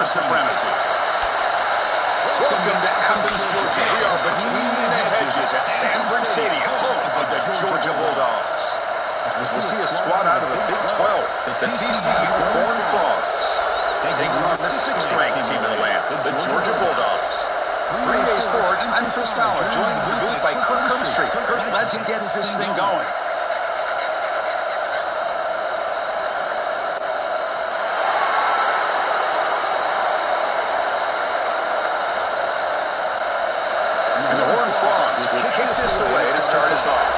supremacy. Welcome to Athens, Georgia. We are between the hedges at Sanford Stadium, home of the Georgia Bulldogs. We'll see a squad out of the Big 12, the TCU Horned Frogs, taking on the 6th-ranked team in the land, the Georgia Bulldogs. 3A Sports, I'm Chris Fowler, joined in the booth by Kirk Street. Kirk, let's get this thing going. And the Horned Frogs will kick this away to start us off.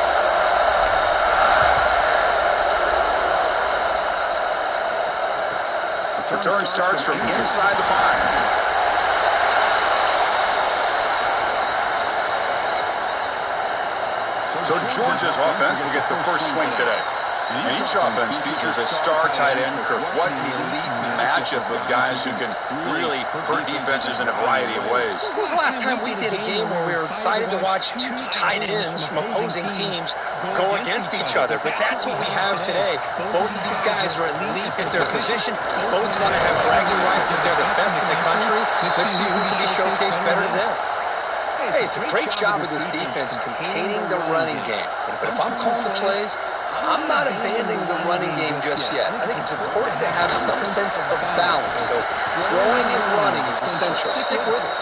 Return starts from inside the 5. So Georgia's offense will get the first swing today. And each offense features a star tight end. Kirk, what an elite matchup of guys who can really hurt defenses in a variety of ways. When was the last time we did a game where we were excited to watch two tight ends from opposing teams go against each other? But that's what we have today. Both of these guys are elite at their position. Both want to have bragging rights that they're the best in the country. Let's see who can be showcased better than them. Hey, it's a great job of this defense containing the running game. But if I'm calling the plays, I'm not abandoning the running game just yet. I think it's important to have some sense of balance. So throwing and running is essential. Stick with it.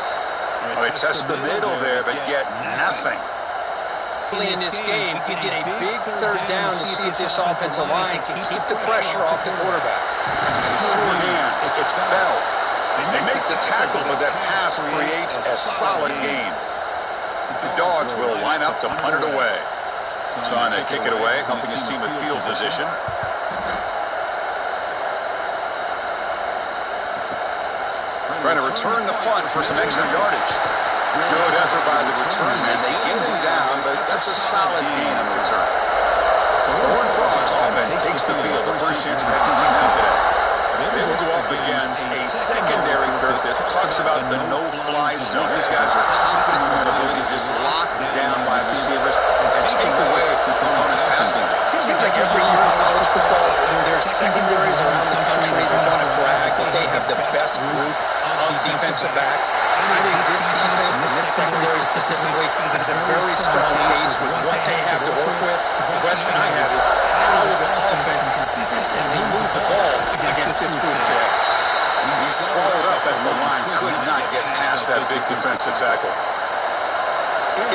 Well, they test the middle there, but get nothing. In this game, you get a big third down to see if this offensive line can keep the pressure off the quarterback. Short hands. It's Bell. They make the tackle, but that pass creates a solid gain. The Dogs will line up to punt it away. Son to kick it away, helping his team with field position. Trying to return the punt for some extra yardage. Good effort by the return man. They get him down, but that's a solid gain on the return. The Horned Frogs offense takes the field. The first chance we've seen them today. They will go up against a secondary group that talks about the no-fly zone. These guys are confident in their ability to just lock down wide receivers and take away opponent's passing. Seems like every year in college football, there's secondaries around the country that want to brag that they have the best group of defensive backs. I think this defense and this secondary specifically has a very strong case with what they have to work with. The question I have is, how will the offense consistently move the ball against this group today? He's swallowed up as the line could not get past that big defensive tackle.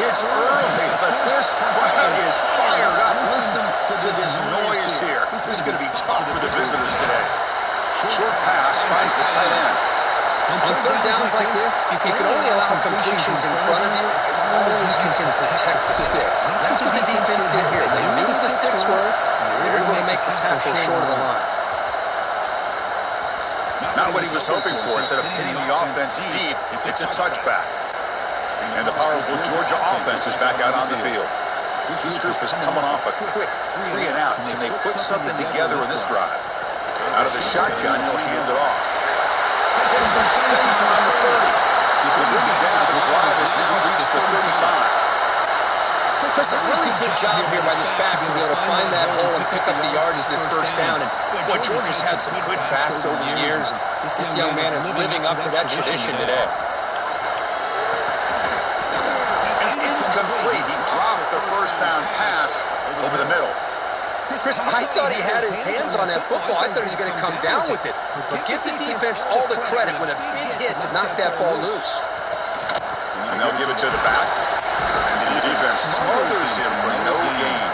It's early, but this crowd is fired up. Listen to this noise here. This is going to be tough for the visitors today. Short pass finds the tight end. On third downs like this, you can only allow completions in front of you as long as you can protect the sticks. That's what the defense did here. They knew the sticks were. They were going to make the tackle short of the line. Not what he was hoping for. Instead of hitting the offense deep, it's a touchback. And the powerful Georgia offense is back out on the field. This group is coming off a quick 3 and out. Can they put something together in this drive? Out of the shotgun, he'll hand it off. There's some space on the 30. They'll bring it down. The drive has now reached the 35. Chris, a really good job here by this back to be able to find that hole and pick up the yards this first down. And boy, Georgia's had some good backs over the years. And this young man is living up to that tradition today. Incomplete. He dropped the first down pass over the middle. Chris, I thought he had his hands on that football. I thought he was going to come down with it. But give the defense all the credit with a big hit to knock that ball loose. And they'll give it to the back. And the defense smothers him for no gain.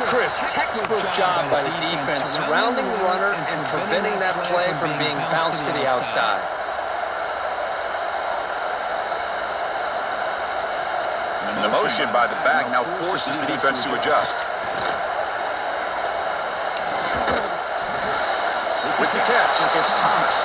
Chris, textbook job by the defense surrounding the runner and preventing that play from being bounced to the outside. And the motion by the back now forces the defense to adjust. With the catch, it's Thomas.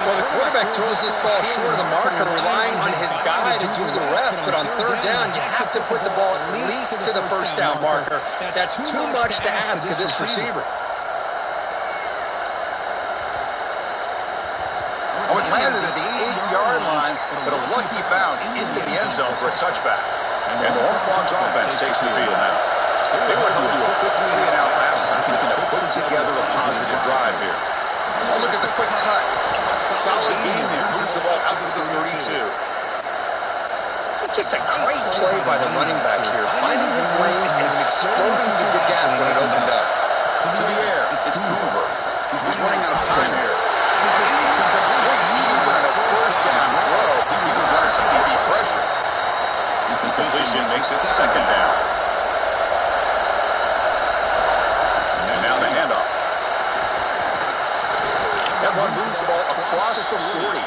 Well, the quarterback throws this ball short of the marker, relying on his guy to do the rest. But on third down, you have to put the ball at least to the first down marker. That's too much to ask of this receiver. Oh, it landed at the 8-yard line, but a lucky bounce into the end zone for a touchback. And the Horned Frogs offense takes the field now. They were able to do a quick 3 and out last time, looking to put together a positive drive here. Oh, look at the quick cut. Just a great play by the running back here, finding his lanes and exploding through the gap when it opened up. To the air, it's Hoover. He's running out of time here. He's incomplete. Even at a first down throw, he was under some heavy pressure. Completion makes it second down. And now the handoff. That one moves the ball across the 40.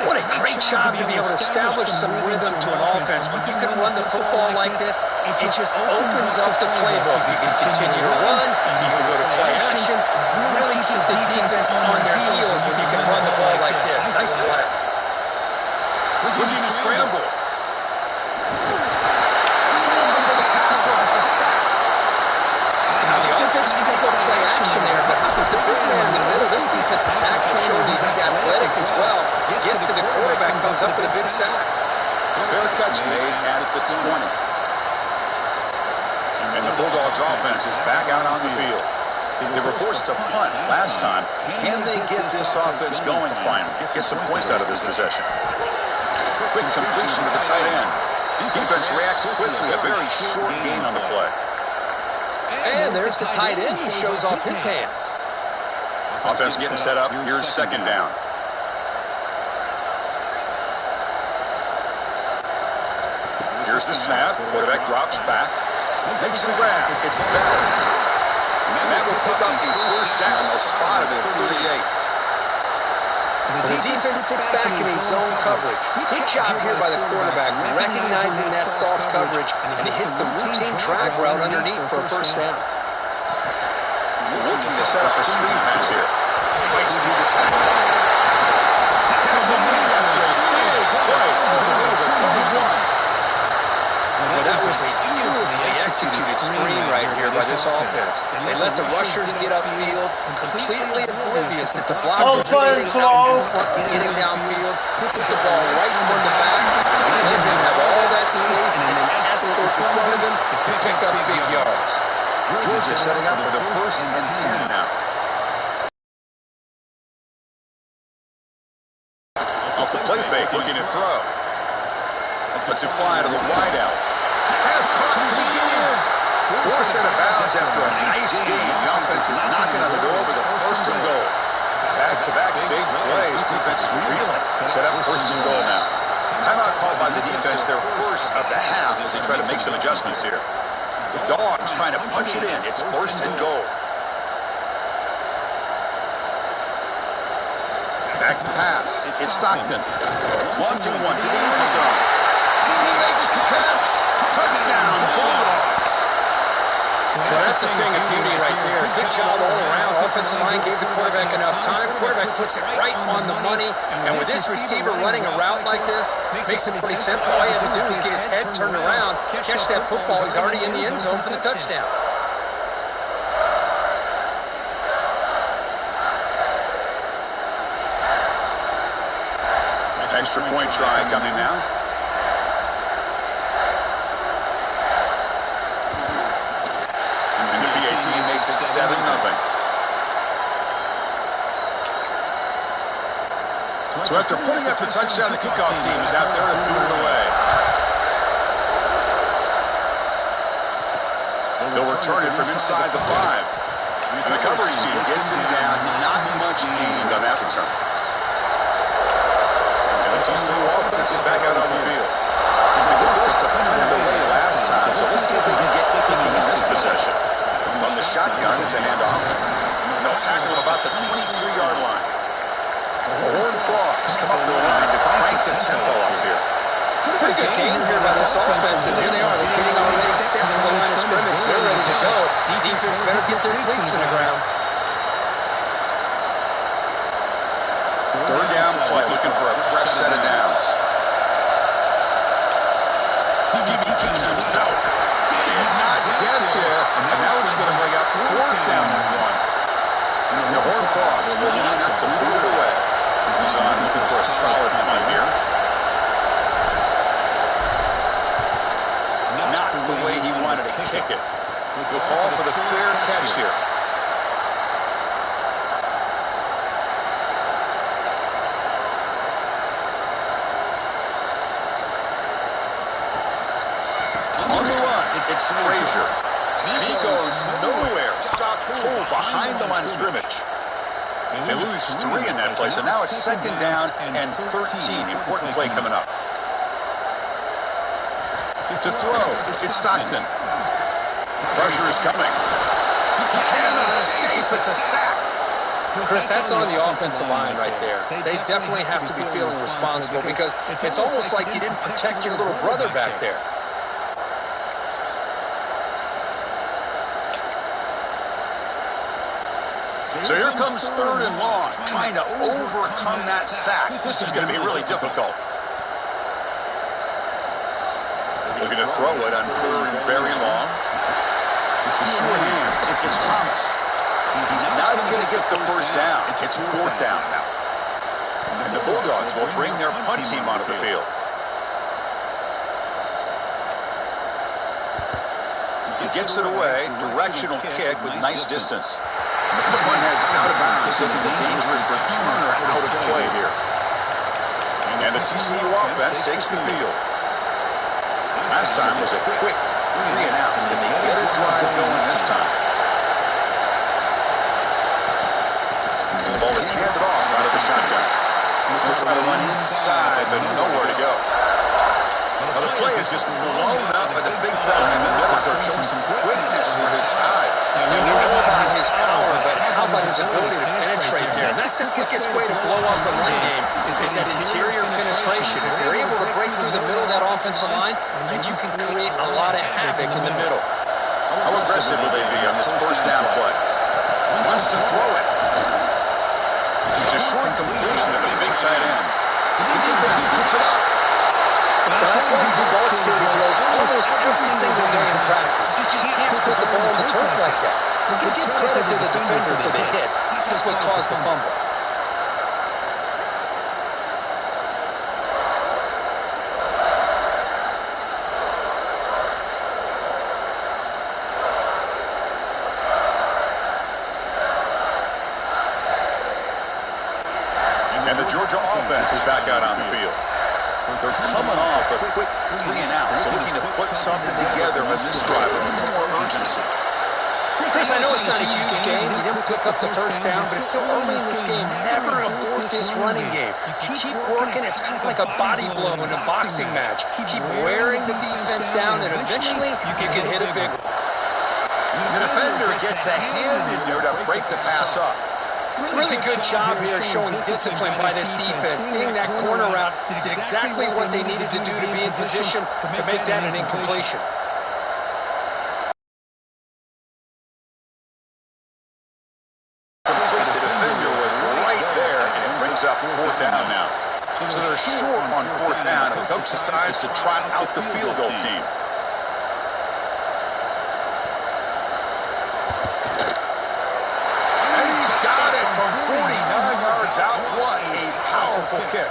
What a great job to be able to establish some rhythm to an offense. When you can run the football like this, it just opens up the playbook. You can continue to run, you can go to play action, really keep the defense on their heels when you can run the ball like this. Nice play. Looking to scramble. Now the offense tried to play action there, but with the big man in the middle, this defensive tackle showing he's athletic as well. Gets to the quarterback, comes up with a big sack. Fair catch made at the 20. And the Bulldogs offense is back out on the field. They were forced to punt last time. Can they get this offense going finally? Get some points out of this possession. Quick completion to the tight end. Defense reacts quickly. A very short gain on the play. And there's the tight end who shows off his hands. Offense getting set up. Here's second down. Here's the snap. Quarterback drops back. Makes the grab. It's better. And that will pick up the first down. They'll spot it at 38. The defense sits back in a zone coverage. Good job here by the quarterback, recognizing that soft coverage, and he hits the routine drag route underneath for a first down. Looking to set up a screen pass here. Breaks through the tackle. Well, that was a beautifully executed screen right here by this offense. They let the rushers get upfield, completely oblivious that the blockers are getting out in front, getting downfield, put the ball right in the back, and let him have all that space and an escort in front of him to pick up big yards. Georgia setting up for the first and 10 now. Off the play fake, looking to throw. Lets it fly to the wideout. Pass completed. Forced out of bounds after a nice gain. The offense is knocking on the door with a first and goal. Back-to-back big plays. Defense is reeling. Set up first and goal now. Timeout called by the defense, their first of the half as they try to make some adjustments here. The Dogs trying to punch it in. It's first and goal. Back pass. It's Stockton. 1-2-1 to the end zone. He makes the catch. Touchdown, Bulldogs. Well, that's a thing of beauty right there. Good job all around. Offensive line gave the quarterback enough time. Quarterback puts it right on the money. And with this receiver running a route like this, makes it pretty simple. All you have to do is get his head turned around, catch that football. He's already in the end zone for the touchdown. Extra point try coming now. And the PAT makes it 7-0. So after putting up the touchdown, the kickoff team is out there to boot it away. They'll return it from inside the 5. And the coverage team gets him down. Not much gained on that return. TCU offense is back out on the field. They were forced to punt it away last time, so let's see if they can get kicking in this possession. From the shotgun, it's a handoff. And they'll tackle him about the 23-yard line. The Horned Frogs come up the line to crank the tempo up here. Pretty good game here by this offense, and here they are. They're getting already set to the line of scrimmage. They're ready to go. Defense better get their cleats in the ground. Third down play, looking for a fresh set of downs. He keeps himself. Did not get there, and now it's going to bring up fourth down and 1. And the Horned Frogs will line up to move it away. He's on looking for a solid punt here. Not the way he wanted to kick it. We'll call for the fair catch here. Frazier. He goes nowhere. Stopped cold behind the line of scrimmage. They lose 3 in that play, so now it's 2nd down and 13. Important play coming up. To throw, it's Stockton. Pressure is coming. He cannot escape. It's a sack. Chris, that's on the offensive line right there. They definitely have to be feeling responsible because it's almost like you didn't protect your little brother back there. So here comes 3rd and long, trying to overcome that sack. This is going to be really difficult. Looking to throw it on 3rd and very long. Short hands. It's Thomas. He's not going to get the first down. It's 4th down now. And the Bulldogs will bring their punt team onto the field. He gets it away. Directional kick with nice distance. The punt heads out of bounds, and the dangerous returner out of play here. And the TCU offense takes the field. Last time was a quick 3 and out. Can they get a drive going this time? The ball is handed off out of the shotgun. They're trying to run inside, but nowhere to go. Now the play is just blown up by the big fella in the middle. They're showing some quickness for his size. We know about his power, but how about his ability to penetrate there? That's the quickest way to blow up the run game, is that interior penetration. If you're able to break through the middle of that offensive line, then you can create a lot of havoc in the middle. How aggressive will they be on this first down play? Wants to throw it. It's a short completion of the big tight end. The defense scoops it up. That's why we do ball security drills almost every single day in practice. You just can't put the ball on the turf like that. You give credit to the defender for the hit. That's what caused the fumble. And the Georgia offense is back out on the field. They're coming off a quick 3 and out, so looking to put something together on this drive with a little more urgency. Chris, I know it's not a huge game. You didn't pick up the first down, but it's still early in this game. Never abort this running game. You keep working. It's kind of like a body blow in a boxing match. Keep wearing the defense down, and eventually you can hit a big one. The defender gets a hand in there to break the pass up. Really good job here showing discipline by this defense. Seeing that corner route, did exactly what they needed to do to be in position to make that an incompletion. The defender was right there, and it brings up 4th down now. So they're short on 4th down, and the coach decides to trot out the field goal team. Kick.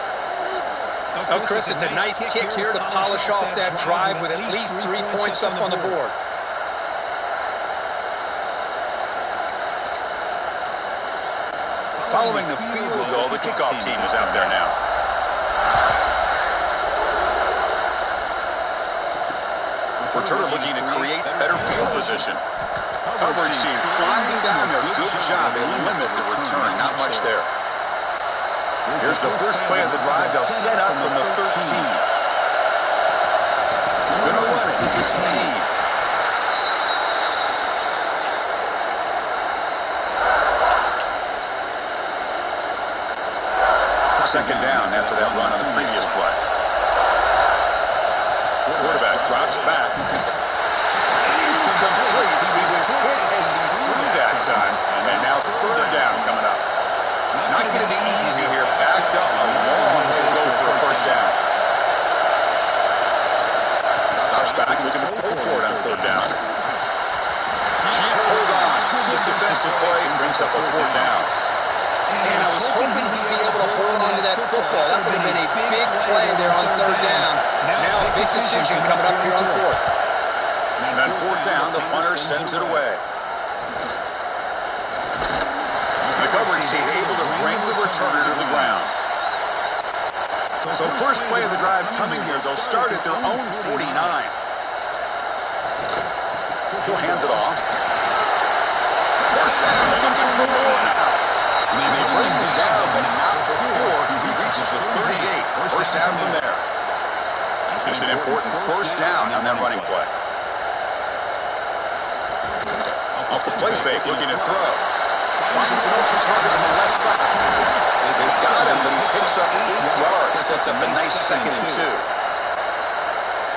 Oh, Chris, it's a nice kick here to polish off that drive with at least 3 points up on the board. Following the field goal, the kickoff team is out there now. Returner looking to create better field position. Coverage team flying down there. Good job. They limit the return. Not much there. Here's the first play of the drive. They'll set up from the 13. Gonna run it. It's 16. Second down after that run on the previous play. Quarterback drops back. Complete. He was hit as he threw that time. And now 3rd down coming up. Not going to be easy here. Backed up a long way to go for a first down. Drops back, looking to pull for it on 3rd down. Can't hold on. Good defensive play brings up a 4th down. And I was hoping he'd be able to hold on to that football. That would have been a big play there on 3rd down. Now a big decision coming up here on 4th. And on 4th down, the punter sends it away. The coverage team able to bring the returner to the ground. So first play of the drive coming here. They'll start at their own 49. He'll hand it off. First down, looking for more now. And he brings it down, but not before he reaches the 38. First down from there. It's an important first down on that running play. Off the play fake, looking to throw. Finds an open target on the left side. They've got him, but he picks up 8 yards. Sets up a nice 2nd and 2.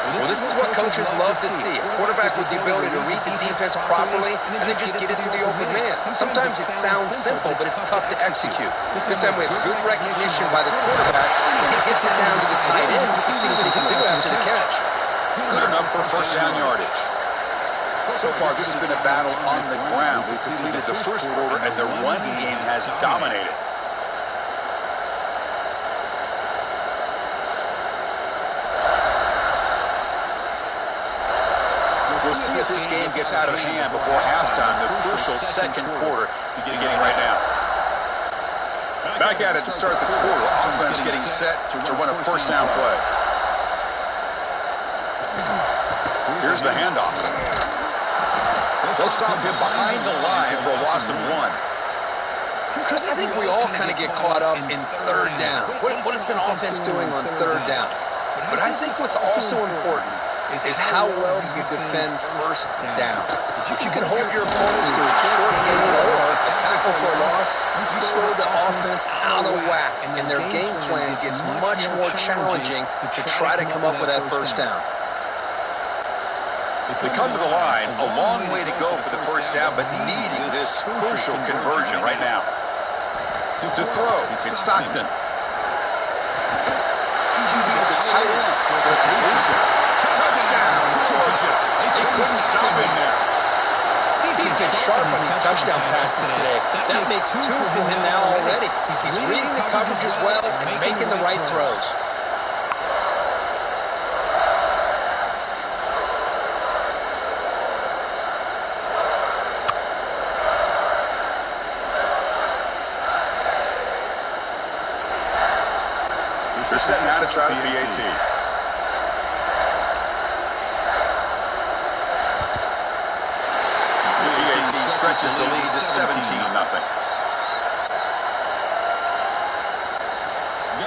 Well, this is what coaches love to see. A quarterback with the ability to read the defense properly and then just get it to the open man. Sometimes it sounds simple, but it's tough to execute. This time we have good recognition by the quarterback, and he gets it down to the tight end to see what he can do after the catch. Good enough for first down yardage. So far, this has been a battle on the ground. We've completed the first quarter, and the run game has dominated. We'll see if this game gets out of hand before halftime, the crucial second quarter beginning right now. Back at it to start the quarter. Offense getting set to run a first down play. Here's the handoff. They'll stop him behind the line for a loss of 1. Chris, I think we all kind of get caught up in third down. What is an offense doing on third down? But I think what's also important is how well you defend first down. If you can hold your opponents to a short game or a tackle for a loss, you throw the offense out of whack, and their game plan gets much more challenging to try to come up with that first down. They come to the line, a long way to go for the first down, but needing this crucial conversion right now. To throw, it's Stockton. He beats the tight end for a completion. Touchdown, Georgia. They couldn't stop him there. He's been sharp on these touchdown passes today. That makes 2 from him now already. He's reading the coverage as well and making the right throws. They're setting out to try the PAT. PAT stretches the lead to 17-0.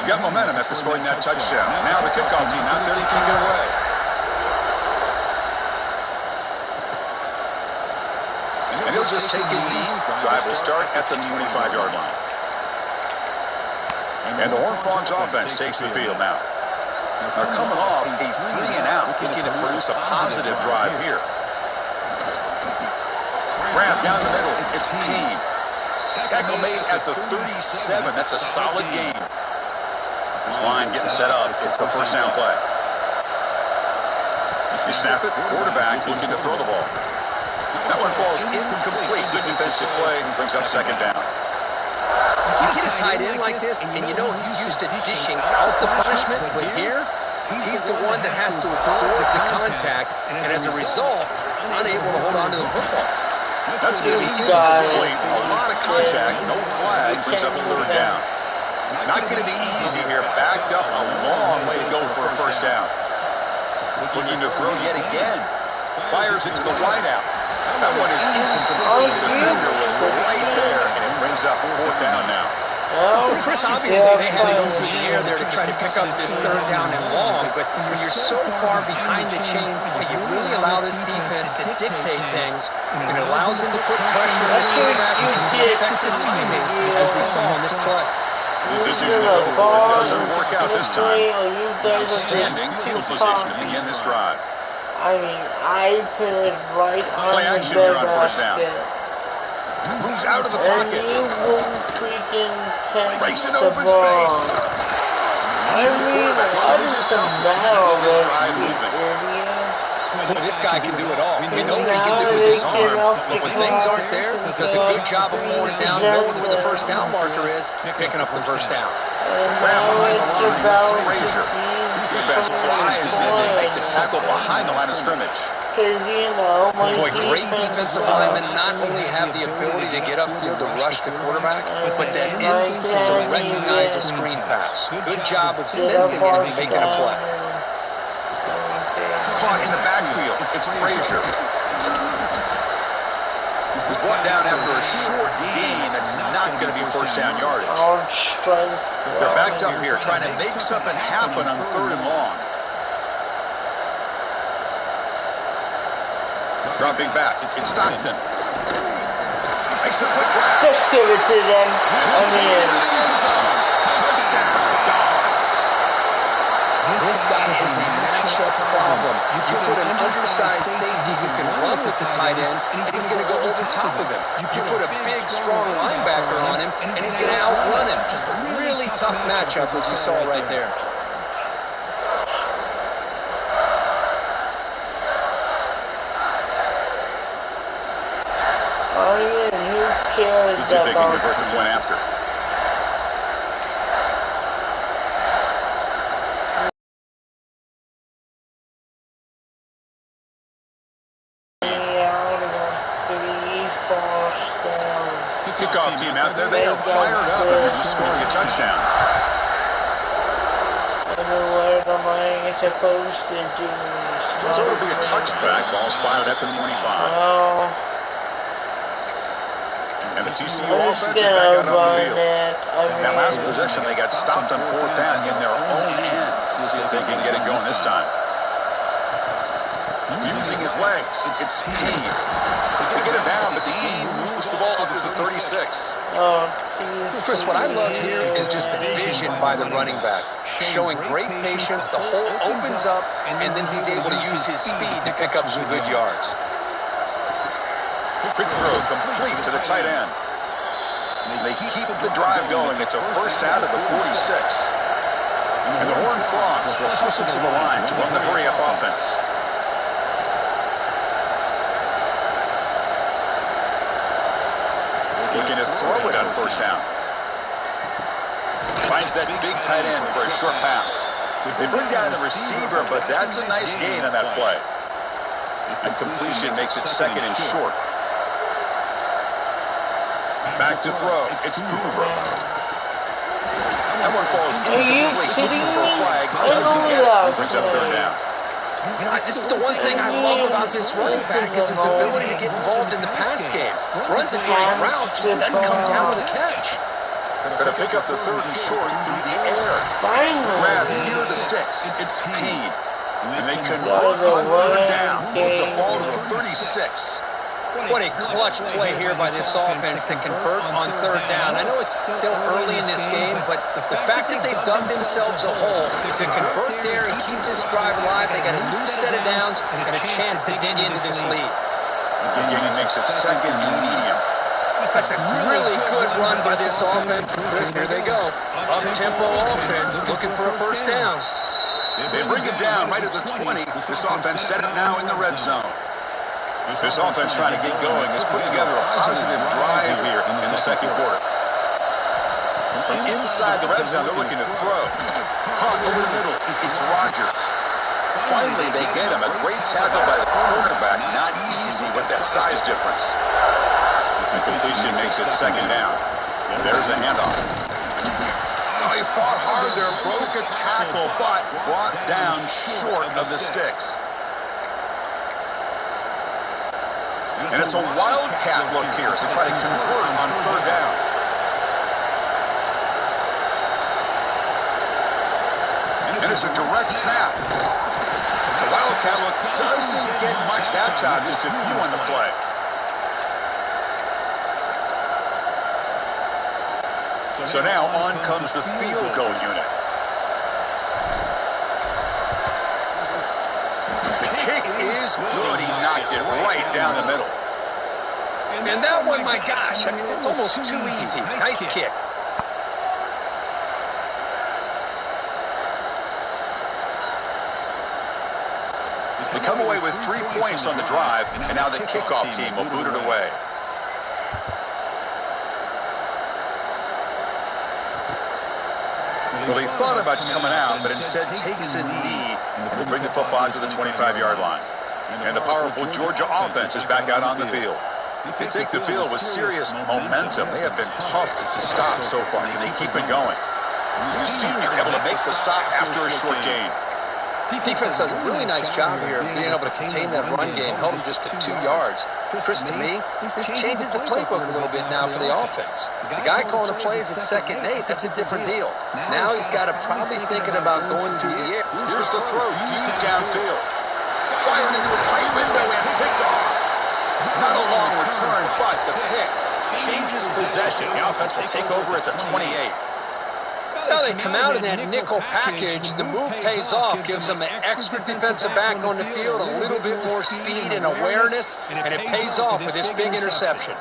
Got momentum after scoring that touchdown. Now the kickoff team out there to kick it away. And he'll just take a knee. Drive will start at the 25-yard line. And the Horned Frogs offense takes the field now. They're coming off a 3-and-out, looking to produce a positive drive here. Grab down the middle. It's Peen. Tackle made at the 37. That's a solid gain. This line getting set up. It's the first down play. You snap it. Quarterback looking to throw the ball. That one falls incomplete. Good defensive play. Brings up second down. You get a tight end like this, and you know he's used to dishing out the punishment, but here, he's the one that has to absorb the contact, and as a result, unable to hold on to the football. That's going to be incomplete. A lot of contact, no flag, brings up a third down. Not going to be easy here. Backed up a long way to go for a first down. Looking to throw yet again. Fires it to the wideout. That one is incomplete. The defender was right there, and it brings up fourth down now. Chris, obviously they had to go through the air there to try to pick up this third down and long, but when you're so far behind the chains, you really allow this defense to dictate things, and it allows them to put pressure on the quarterback and effective timing, as we saw on this play. This is usually go for it. Doesn't work out this time. Outstanding field position to begin this drive. I mean, I put it right Play on action the here on first down. Moves out of the And pocket. you won't freaking catch Racing the open ball. space. I mean, what is the matter with you, idiot? This guy can do it all. We know what he can do with his arm, but when things aren't there, he does a good job of pulling it down, knowing where the first down marker is, picking up the first down. And now it's about to Frazier. Defense flies in and makes a tackle behind the line of scrimmage. because, you know, my Boy, great defense defensive linemen not only have the ability to get upfield to rush the quarterback, but that instinct to recognize a screen pass. Good job of sensing it and making a play. Caught in the backfield. It's Frazier. down after a short gain. That's not going to be first down yardage. They're backed up here trying to make something happen on 3rd and long. Dropping back. It's Stockton. Makes the quick grab. Just give it to them. I mean, this guy is a matchup problem. You put an undersized safety who can run with the tight end, and he's going to go over top of him. You put a big, strong linebacker on him, and he's going to outrun him. Just a really tough matchup, as you saw right there. who cares Since if they can about... convert the point after. Kickoff team out there, they are fired up and they're just scoring a touchdown. What am I supposed to do? So it'll be a touchback. Ball's fired at the 25. Well, And the TCU I'm offense just is back gonna out on the run field. it. That last possession, they got stopped on 4th down in their own end. See if they can get it going this time. Using his legs, it's speed. They get it down, but the game moves the ball up to the 36. Oh, geez. Chris, what I love here is just the vision by the running back. Showing great patience, the hole opens up, and then he's able to use his speed to pick up some good yards. Quick throw complete to the tight end. They keep the drive going. It's a first out of the 46. And the Horned Frogs will hustle to the line to run the hurry-up offense. Looking to throw it on first down. Finds that big tight end for a short pass. They bring down the receiver, but that's a nice gain on that play. And completion makes it 2nd and short. Back to throw. It's Hoover. That one falls incomplete. kidding For a me? flag. I know that. Brings up 3rd down. You know, this is the one thing I love about this running back is his ability to get involved in the pass game. Runs a great route, just doesn't come down with a catch. Going to pick up the 3rd and short through the air. Grab near the sticks. It's speed. And they convert on 3rd down. Move the ball to the 36. What a clutch play here by this offense to convert on 3rd down. I know it's still early in this game, but the fact that they've dug themselves a hole to convert there and keep this drive alive, they got a new set of downs and a chance to dig into this lead. Again, he makes it 2nd and medium. That's a really good run by this offense. Chris, here they go. Up-tempo offense looking for a first down. They bring it down right at the 20. This offense set it now in the red zone. This offense trying to get going is putting together a positive drive here in the 2nd quarter. From inside the red zone, they're looking to throw. Caught over the middle. It's Rodgers. Finally, they get him. A great tackle by the quarterback. Not easy with that size difference. And completion makes it 2nd down. There's a handoff. Oh, he fought hard there, broke a tackle, but brought down short of the sticks. And it's a wildcat look here to try to convert on 3rd down. And it's a direct snap. The wildcat look doesn't get much that time, just a few on the play. So now on comes the field goal unit. The kick is good. He knocked it right down the middle. And that one, my gosh, I mean, it's almost too easy. Nice kick. They come away with 3 points on the drive, and now the kickoff team will boot it away. Well, he thought about coming out, but instead takes a knee and will bring the football to the 25-yard line. And the powerful Georgia offense is back out on the field. They take the field with serious momentum. They have been tough to stop so far, and they keep it going. The senior able to make the stop after a short gain. Defense does a really nice job here of being able to contain that run game, held them just to 2 yards. Chris, to me, this changes the playbook a little bit now for the offense. The guy calling the plays at 2nd and 8, that's a different deal. Now he's got to probably thinking about going through the air. Here's the throw deep downfield. Fired into a tight window and picked off. Not a long return, but the pick changes possession. The offense will take over at the 28. Now they come out in that nickel package. The move pays off, gives them an extra defensive back on the field, a little bit more speed and awareness, and it pays off with this big interception.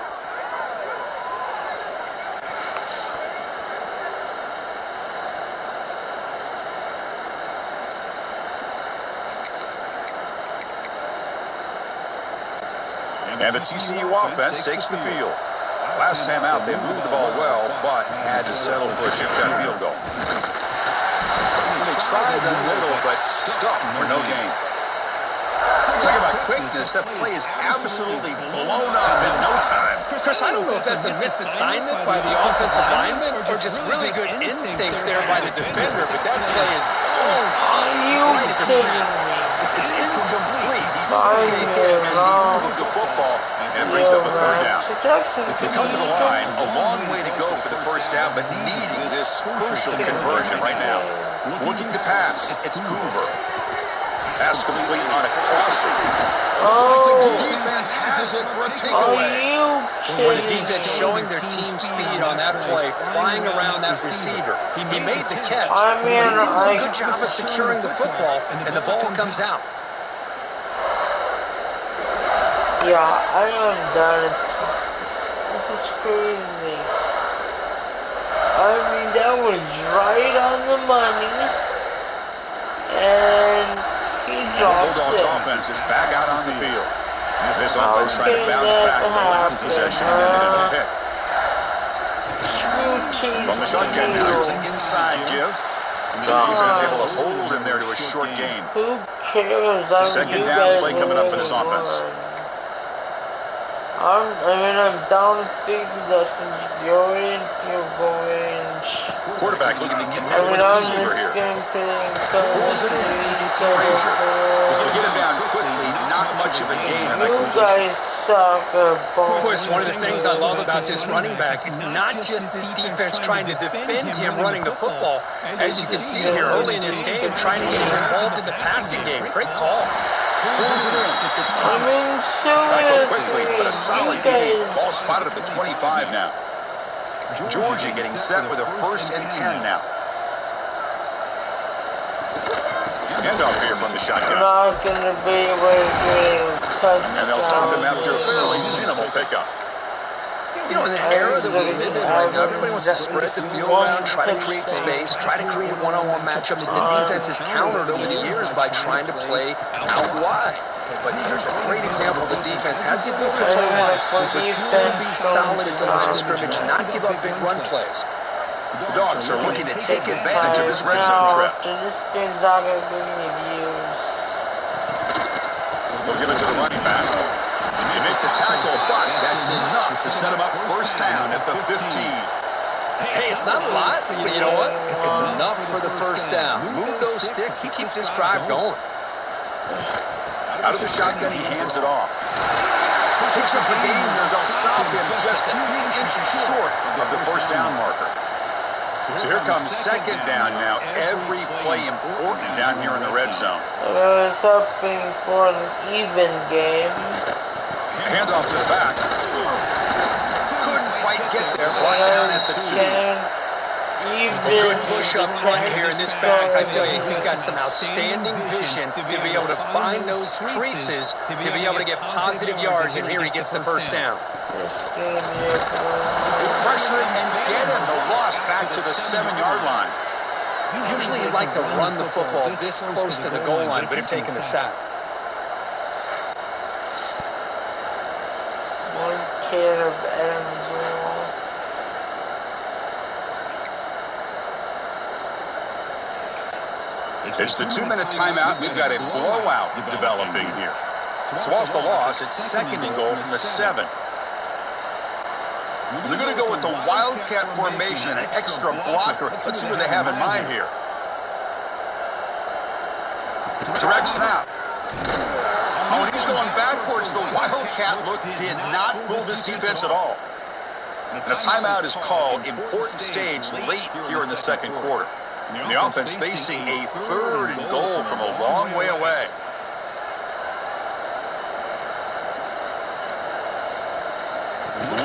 And the TCU offense takes the field. Last time out, they moved the ball well, but had to settle for a chip-shot field goal. They tried the middle, but stuck for no gain. Talk about quickness. That play is absolutely blown up in no time. Chris, I don't know if that's a misassignment by the offensive lineman or just really good instincts there by the defender, but that play is blown up. Are you kidding me? It's incomplete. He's moved the football and brings up a third down. They come to the line, a long way to go for the first down, but needing this crucial conversion right now. Looking to pass, it's Coover. Pass complete on a crossing. Oh, The defense has it for a are takeaway. you With the kidding defense me? showing their team speed on that play, flying around that receiver. He made the catch. I mean, He did a good job of securing the football, and the ball comes out. Yeah, I am done. This is crazy. I mean, that was right on the money. And he dropped Bulldogs it. offense is back out on the field. This offense trying to bounce back the last possession and then they didn't pick. From the shotgun now, here's an inside give. And the defense able to hold him there to a short gain. Who cares? Second down play coming up for this offense. I'm down to 3 possessions. You're in field goal range. Quarterback looking to get I rid mean, of I'm the receiver just here. going to Pulls it in. It's a Frazier. He'll get him down quickly. Not much of a gain on that You completion. guys suck at Of course, one of the things I love about this running back, it's not just this defense trying to defend him running the football. As you can see here early in this game, trying to get him involved in the passing game. Great call. Pulls it in. It's I mean, Tackle quickly, but a seriously, solid you gain. guys. Ball spotted at the 25 now. Georgia getting set with a 1st and 10 now. Handoff here from the I'm shotgun. not going to be able to get a And they'll stop him touchdown. after a fairly minimal pickup. You know, in the era that we live in right now, everybody wants to spread the field around, try to create space, try to create one-on-one matchups, and the defense has countered over the years by trying to play out wide. But there's a great example of the defense has the ability to play wide, but still be solid at the line of scrimmage, not give up big run plays. The Dogs are looking to take advantage of this red zone trip. This game's not going to be used. They'll give it to the running back. He makes a tackle, but that's enough to set him up 1st down at the 15. Hey, it's not a lot, but you know what? It's enough for the 1st down. Move those sticks and keep this drive going. Out of the shotgun, he hands it off. Takes up the game here. They'll stop him just a few inches short of the 1st down marker. So here comes 2nd down now. Every play important down here in the red zone. I was hoping for an even game. Handoff to the back. Couldn't quite get there. Brought down at the 2. Good push up front here in this back. I tell you, he's got some outstanding vision to be able to find those creases, to be able to get positive yards, and here he gets the 1st down. They pressure it and get him. The loss back to the 7-yard line. Usually you like to run the football this close to the goal line, but have taken the sack. One can of Adams. It's the 2-minute timeout. We've got a blowout developing here. So off the loss, it's 2nd and goal from the 7. They're going to go with the Wildcat formation, an extra blocker. Let's see what they have in mind here. Direct snap. Oh, and he's going backwards. The Wildcat look did not fool this defense at all. And a timeout is called. Important stage late here in the second quarter. And the offense facing a 3rd and goal from a long way away.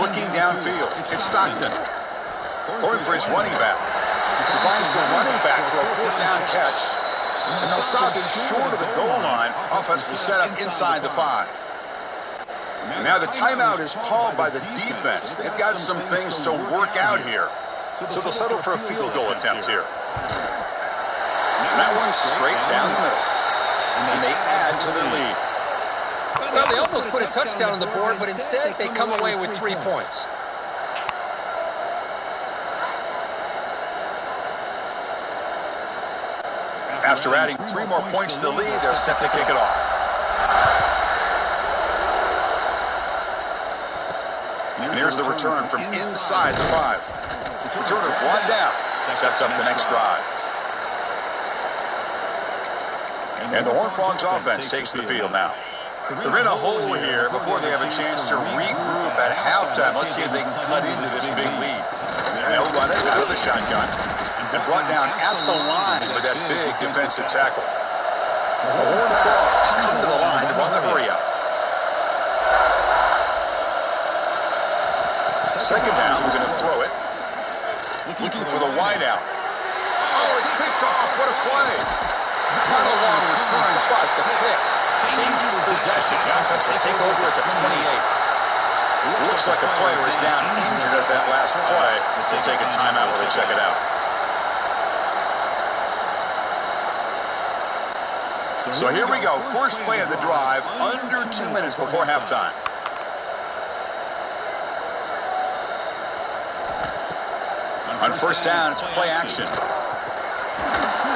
Looking downfield, it's Stockton. Going for his running back. He finds the running back for a 4th down catch. And they'll stop him short of the goal line. Offense will set up inside the 5. Now the timeout is called by the defense. They've got some things to work out here. So they'll settle for a field goal attempt here. And that one's straight down the middle. And they add to their lead. Well, they almost put a touchdown on the board, but instead they come away with 3 points. After adding 3 more points to the lead, they're set to kick it off. And here's the return from inside the 5. Returner brought down. Sets up the next drive. And the Horned Frogs offense takes the field now. They're in a hole here before they have a chance to regroup at halftime. Let's see if they can cut into this big lead. And they'll run it out of the shotgun. And brought down at the line with that big defensive tackle. The Horned Frogs come to the line to run the hurry up. Second down, we're going to throw it. Looking for the wideout. Oh, it's picked off. What a play. Not a long return, but the pick changes possession. The offense will take over at the 28. Looks like a player is down injured at that last play. They'll take a timeout while they check it out. So here we go. First play of the drive, under 2 minutes before halftime. On first down, it's play action.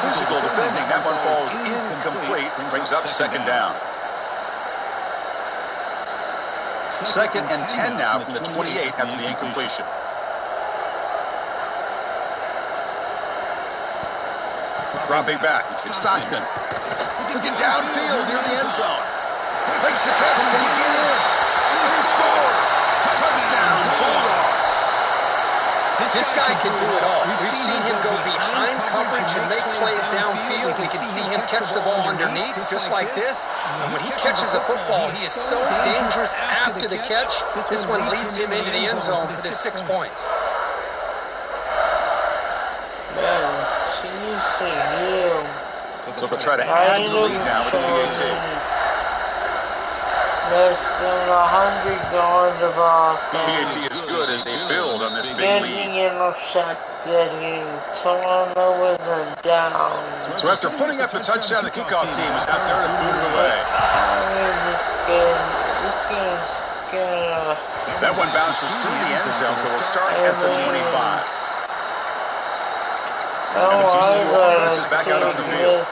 Physical defending. That one falls incomplete. Brings up second down. 2nd and 10 now from the 28 after the incompletion. Dropping back. It's Stockton. Looking downfield near the end zone. Makes the catch. Can he get in? And he scores. Touchdown, Bulldogs. This guy can do it all. We've seen him go behind coverage and make plays downfield. We can see him catch the ball underneath, just like this. And when he catches a football, he is so dangerous after the catch. This one leads him into the end zone for the 6 points. Man, jeez, you. So they'll try to add to the lead now with the PAT. Less than 100 yards of offense. PAT is good as they build on this big Getting lead. intercepted, turnovers and downs. So after putting up the touchdown, the kickoff team is out there to boot it away. This game's gonna... That one bounces through the end zone, so we'll start at the 25. And the TCU offense is back out on the field.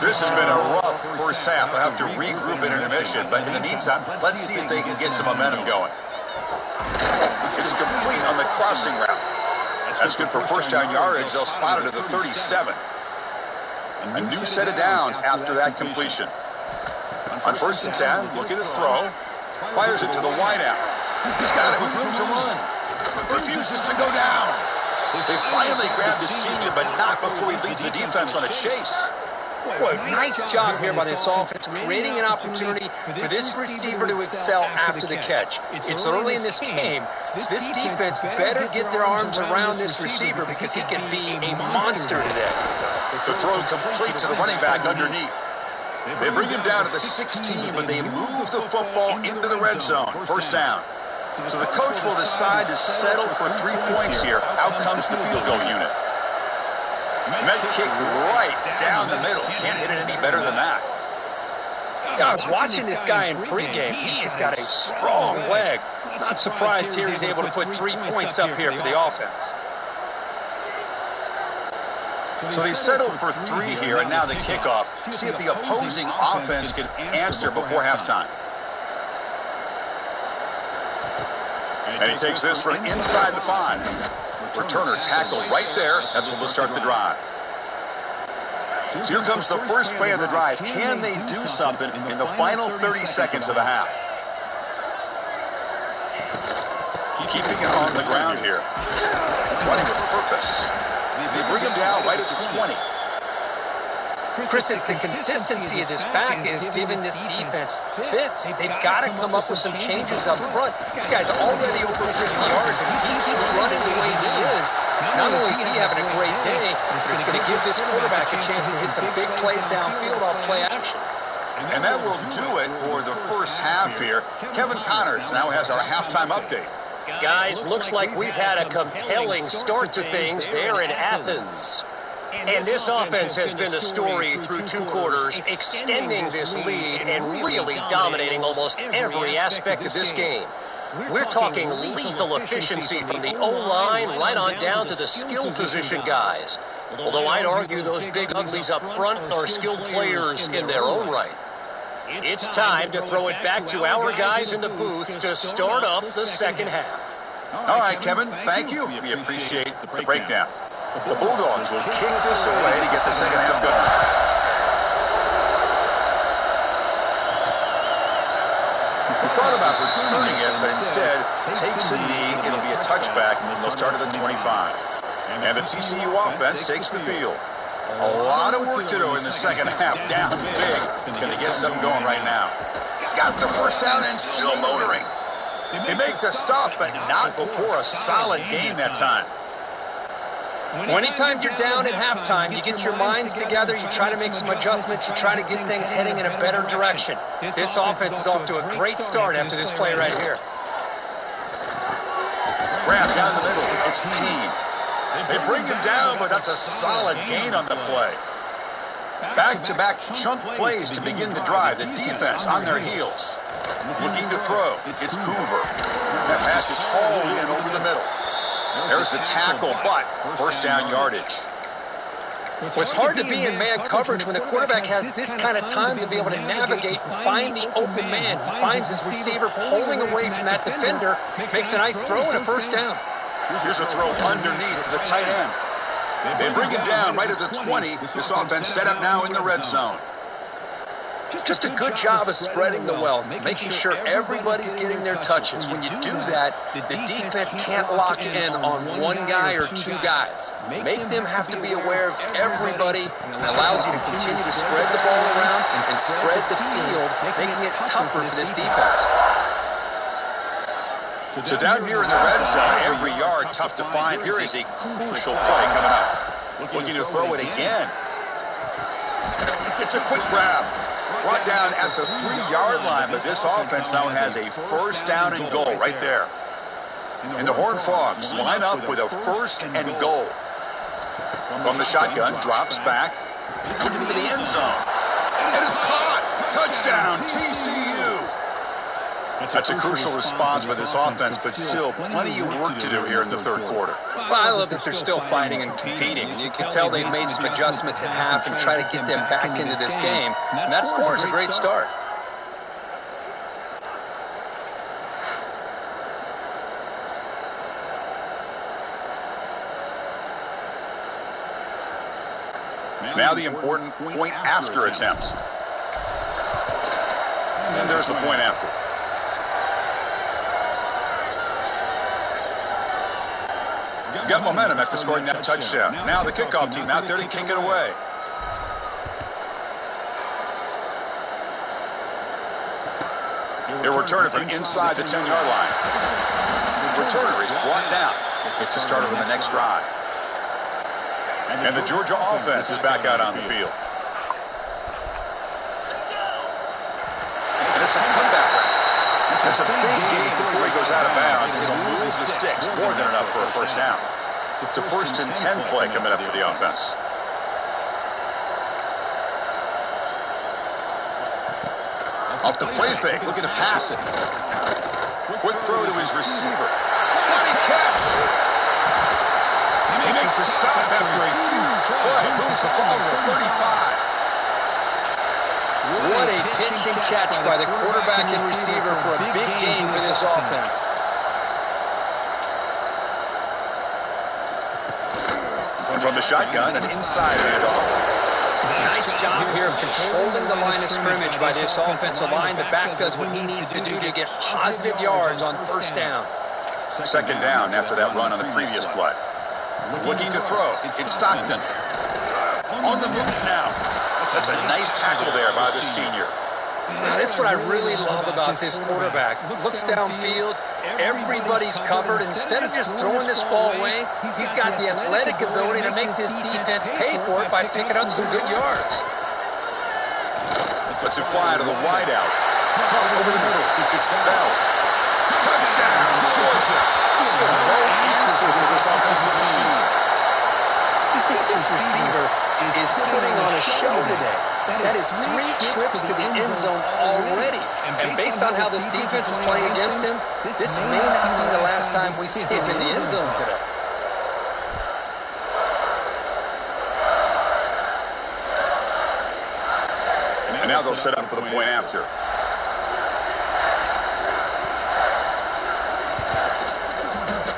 This has been a rough first half. They'll have to regroup in intermission, but in the meantime, let's see if they can get some momentum going. It's complete on the crossing route. That's good for first down yardage. They'll spot it at the 37. A new set of downs after that completion. On first and 10, looking to throw. Fires it to the wideout. He's got it with room to run. Refuses to go down. They finally grabbed the senior, but not before he leads the defense on a chase. Boy, nice job here by this offense, creating an opportunity for this receiver to excel after the catch. It's early in this game. This defense better get their arms around this receiver because he can be a monster today. The throw complete to the running back underneath. They bring him down to the 16, but they move the football into the red zone. First down. So the coach will decide to settle for 3 points here. Out comes the field goal unit. Met kick right down the middle. Can't hit it any better than that. Yeah, I was watching this guy in pregame. He has got a strong leg. Not surprised here he's able to put 3 points up here for the offense. So they settled for 3 here, and now the kickoff. See if the opposing offense can answer before halftime. And he takes this from inside the 5. Returner tackled right there. That's when we'll start the drive. So here comes the first play of the drive. Can they do something in the final 30 seconds of the half? Keeping it on the ground here. Running with purpose. They bring him down right at the 20. Chris, it's the consistency of this back is giving this defense fits. They've got to come up with some changes up front. This guy's already over 50 yards, and he keeps running the way he is. Not only is he having a great day, but it's going to give this quarterback a chance to hit some big plays downfield off play action. And that will do it for the first half here. Kevin Connors now has our halftime update. Guys, looks like we've had a compelling start to things there in Athens. And this offense has been the story through 2 quarters, extending this lead and really dominating almost every aspect of this game. We're talking lethal efficiency from the O-line right on down to the skill position guys. Although I'd argue those big uglies up front are skilled players in their own right. It's time to throw it back to our guys in the booth to start up the second half. All right, Kevin, thank you. We appreciate the breakdown. The Bulldogs will kick this away to get the second half going. We thought about returning it, but instead takes a knee. It'll be a touchback, and they'll start at the 25. And the TCU offense takes the field. A lot of work to do in the second half, down big. Going to get something going right now. He's got the first down and still motoring. They make the stop, but not before a solid gain that time. Anytime you're down at halftime, you get your minds together, you try to make some adjustments, you try to get things heading in a better direction. This offense is off to a great start after this play right here. Grab down the middle. It's Peen. They bring him down, but that's a solid gain on the play. Back-to-back chunk plays to begin the drive. The defense on their heels. Looking to throw. It's Hoover. That pass is hauled in over the middle. There's the tackle, but first down yardage. It's hard to be in man coverage when the quarterback has this kind of time to be able to navigate and find the open man. He finds his receiver pulling away from that defender, makes a nice throw and a first down. Here's a throw underneath to the tight end. They bring him down right at the 20. This offense set up now in the red zone. Just a good job of spreading the wealth, making sure everybody's getting their touches. When you do that, the defense can't lock in on one guy or 2 guys. Make them have to be aware of everybody, and it allows you to continue to spread the ball around and spread the field, making it tougher for this defense. So down here in the red zone, every yard tough to find. Here is a crucial play coming up. Looking to throw it again. It's a quick grab. Brought down at the 3-yard line, but this offense now has a first down and goal right there. And the Horned Frogs line up with a first and goal. From the shotgun, drops back, looking into the end zone. And it's caught! Touchdown, TCU! That's a crucial response by this offense, but still plenty of work to do here in the third quarter. Well, I love that they're still fighting and competing. You can tell they've made some adjustments at half and try to get them back into this game. And that score is a great start. Now the important point after attempts. And there's the point after. Got momentum after scoring that touchdown. Now the kickoff team out there to kick it away. They're returning from inside the 10-yard line. Returner is brought down. It's to start over the next drive. And the Georgia offense is back out on the field. And it's a comeback round. It's a big gain before he goes out of bounds. It'll move the sticks more than enough for a first down. It's a 1st and 10 play coming up for the offense. Off the play fake, looking to pass it. Quick throw to his receiver. What a catch! He makes the stop after a huge play. Moves the ball to the 35. What a pitch and catch by the quarterback and receiver for a big gain for this offense. From the shotgun, an inside handoff. Nice job here of controlling the line of scrimmage by this offensive line. The back does what he needs to do to get positive yards on first down. Second down after that run on the previous play. Looking to throw. It's Stockton. On the move now. That's a nice tackle there by the senior. Now, that's what I really love about this quarterback. Looks downfield. Everybody's covered. Instead of just throwing this ball away, he's got the athletic ability to make this defense pay for it by picking up some good yards. Let's it fly to the wideout. Over the middle. It's Bell. Touchdown, Georgia. Still no answer for this offensive machine. This receiver is putting on a show today. That is 3 trips to the end zone already. And based on how this defense is playing against him, this may not be the last time we see him in the end zone today. And now they'll set up for the point after.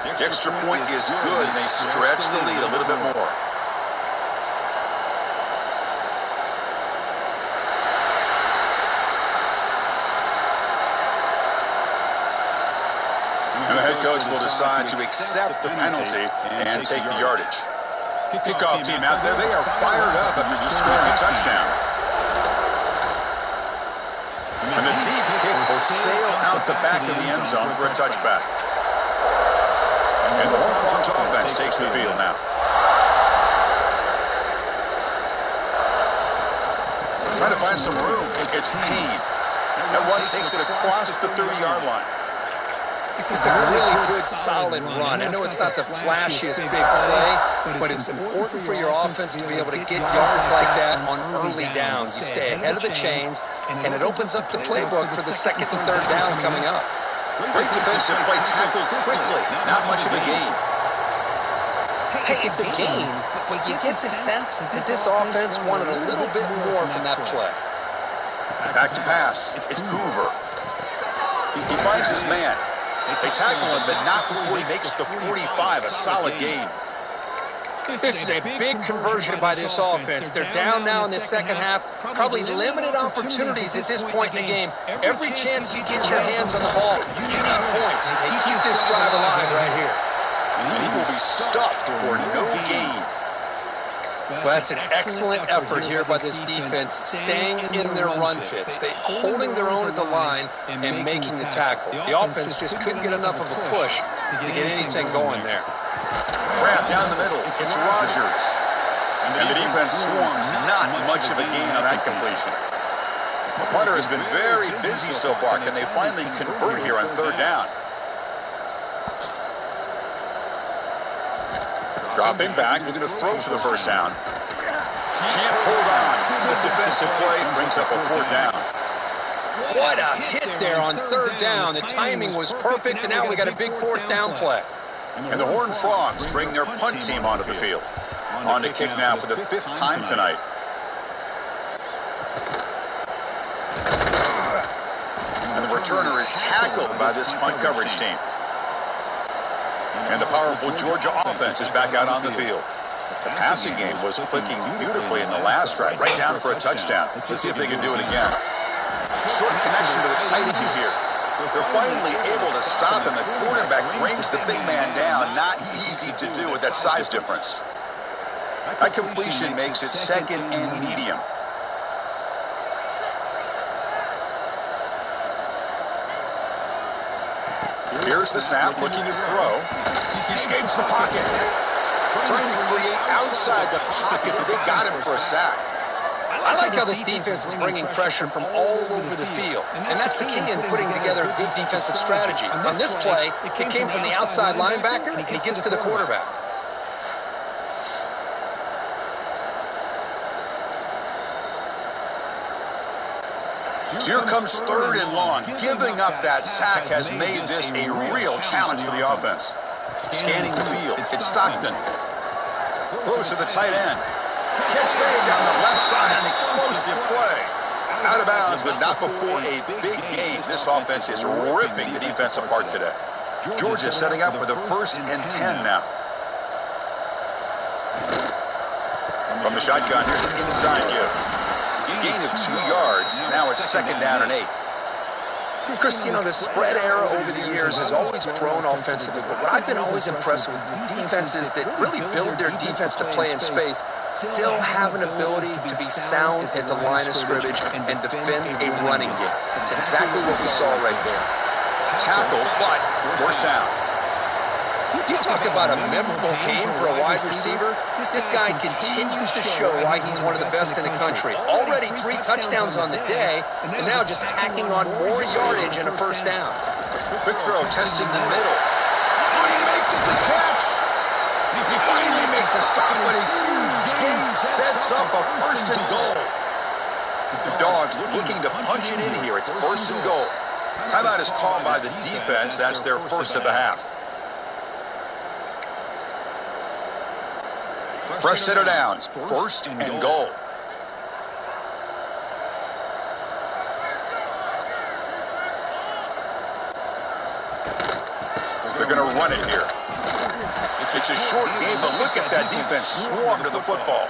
The extra point is good, and they stretch the lead a little bit more. And the head coach will decide to accept the penalty and take the yardage. Kickoff team out there, they are fired up after just scoring a touchdown. And the deep kick will sail out the back of the end zone for a touchback. And the Hornets offense takes the field now. Trying to find some room. It's Payne. That one takes it across the 30-yard line. This is a really good, solid run. I know it's not the flashiest big play, but it's important for your offense to be able to get yards like that on early downs. You stay ahead of the chains, and it opens up the playbook for the second and third down coming up. Great defensive play, tackled quickly. Not much of a gain. Hey, it's a gain, but you get the sense that this offense wanted a little bit more from that play. Back to pass. It's Hoover. He finds his man. They tackle him, but not before he makes the 45, a solid gain. This is a big conversion by this offense. They're down now in the second half. Probably limited opportunities at this point in the game. Every chance you get your hands on the ball, you need points. They keep this drive alive right here. And he will be stuffed for no gain. Well, that's an excellent effort here by this defense, staying in their run fits. They're holding their own at the line and making the tackle. The offense just couldn't get enough of a push to get anything going there. Grab down the middle. It's Rogers. And the defense swarms. Not much of a gain on that completion. The punter has been very busy so far. Can they finally convert here on third down? Dropping back, looking to throw for the first down. Can't hold on. The defensive play brings up a fourth down. What a hit there on third down. The timing was perfect, and now we got a big fourth down play. And the Horned Frogs bring their punt team onto the field. On to kick now for the 5th time tonight. And the returner is tackled by this punt coverage team. And the powerful Georgia offense is back out on the field. The passing game was clicking beautifully in the last drive, right down for a touchdown. Let's see if they can do it again. Short connection to the tight end here. They're finally able to stop him. The quarterback brings the big man down. Not easy to do with that size difference. That completion makes it second and medium. Here's the snap, looking to throw. He escapes the pocket. Trying to create outside the pocket, but they got him for a sack. I like how this defense is bringing pressure from all over the field, and that's the key in putting together a good defensive strategy. On this play, it came from the outside linebacker, and he gets to the quarterback. So here comes third and long. Giving up that sack has made this a real challenge for the offense. Scanning the field, it's Stockton. Throws to the tight end. Catch made down the left side, an explosive play. Out of bounds, but not before a big gain. This offense is ripping the defense apart today. Georgia setting up for the 1st and 10 now. From the shotgun, here's an inside give. Gain of 2 yards. Now it's 2nd down and 8. Chris, you know, the spread era over the years has always grown offensively, but what I've been always impressed with defenses that really build their defense to play in space still have an ability to be sound at the line of scrimmage and defend a running game. It's exactly what we saw right there. Tackle, but first down. You talk about a memorable game for a wide receiver. This guy continues to show why he's one of the best in the country. Already 3 touchdowns on the day, and now just tacking on more yardage and a first down. Quick throw, testing the middle. Oh, he makes the catch. He finally makes a stop, but a huge gain sets up a 1st and goal. The Dogs looking to punch it in here. It's 1st and goal. Timeout is called by the defense. That's their first of the half. Fresh set of downs, 1st and goal. They're going to run it here. It's a short game, but look at that defense swarm to the football.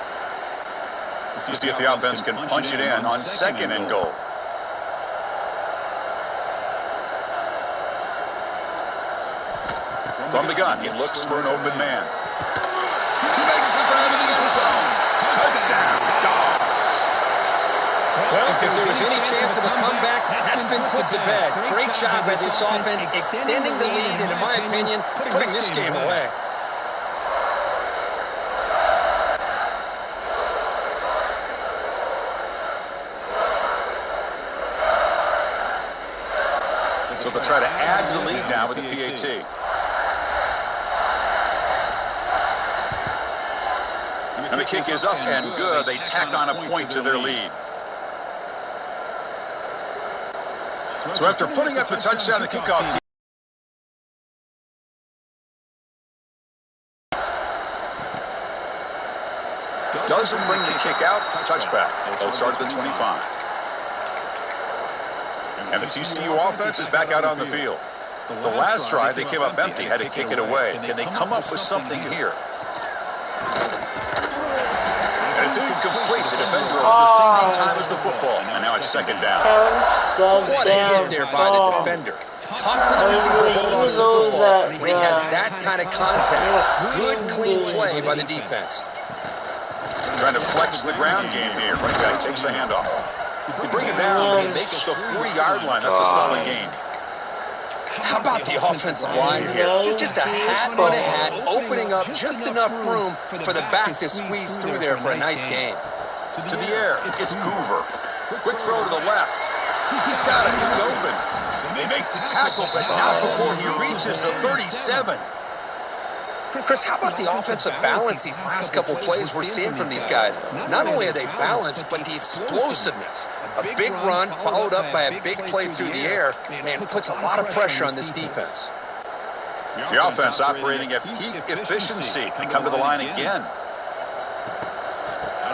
Let's see if the offense can punch it in on 2nd and goal. From the gun, he looks for an open man. He makes the grab in the end zone. Touchdown, Dogs. Well, if there was any chance of a comeback, that's been put to bed. Great job by this offense extending the lead and, in my opinion, putting this game away. So they'll try to add to the lead now with the PAT. And the kick is up and good. They tack on a point to their lead. So after putting up a touchdown, the kickoff team doesn't bring the kick out. Touchback. They'll start at the 25. And the TCU offense is back out on the field. The last drive, they came up empty, had to kick it away. Can they come up with something here? And it's incomplete. The defender on the same time as the football. And now it's 2nd down. What a hit there by the defender. Tough to hold on to the football when he has that kind of contact. Good, clean play by the defense. Trying to flex the ground game here. Running back takes the handoff. They bring it down, and he makes the 40-yard line. That's a solid gain. How about the offensive line here? Just a hat on a hat, opening up just enough room for the back to squeeze through there for a nice gain. To the air, it's Hoover. Quick throw to the left. He's got it. He's open. They make the tackle, but not before he reaches the 37. Chris, how about the offensive balance these last couple plays we're seeing from these guys? Not only are they balanced, but the explosiveness. A big run followed up by a big play through the air, man, puts a lot of pressure on this defense. The offense operating at peak efficiency. They come to the line again.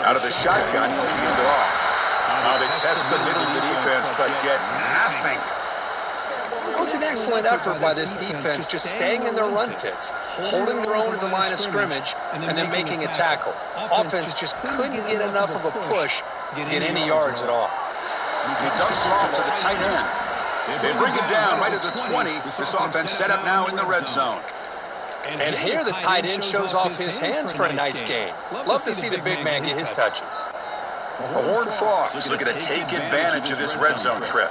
Out of the shotgun, he'll hand it off. Now they test the middle of the defense, but get nothing. It was an excellent effort by this defense, just staying in their run fits, holding their own at the line of scrimmage, and then making a tackle. Offense just couldn't get enough of a push to get any yards at all. He dumps it off to the tight end. They bring it down right at the 20. This offense set up now in the red zone. And here the tight end shows off his hands for a nice gain. Love to see the big man get his touches. The Horned Frogs is looking to take advantage of this red zone trip.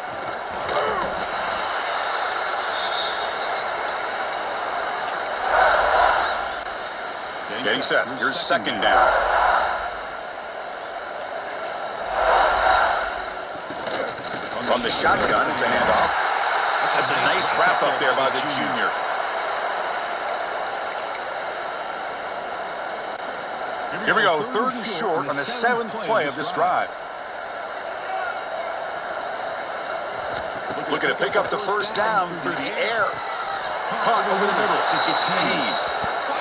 Getting set. Here's 2nd down. From the shotgun, it's a handoff. That's a nice wrap up there by the junior. Here we go, 3rd and short on the 7th play of this drive. Looking to pick up the first down through the air. Caught over the middle. It's Meade.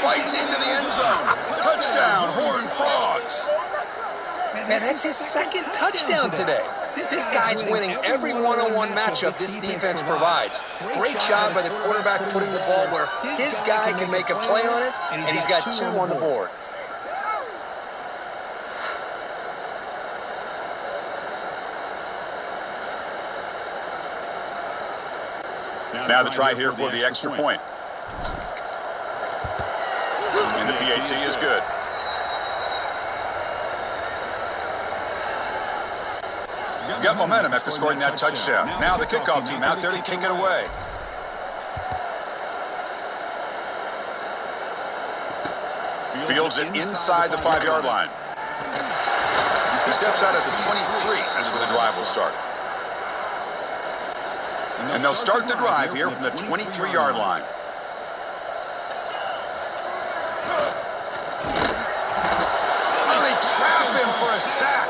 Fights into the end zone. Touchdown, Horned Frogs. Man, that's his 2nd touchdown today. This guy's winning every one-on-one matchup this defense provides. Great job by the quarterback putting the ball where his guy can make a play on it, and he's got 2 on the board. Now the try here for the extra point. And the PAT is good. Got momentum after scoring that touchdown. Now the kickoff team out there to kick it away. Fields it inside the 5-yard line. He steps out at the 23. That's where the drive will start. And they'll start the drive here from the 23-yard line. Oh, they trap him for a sack.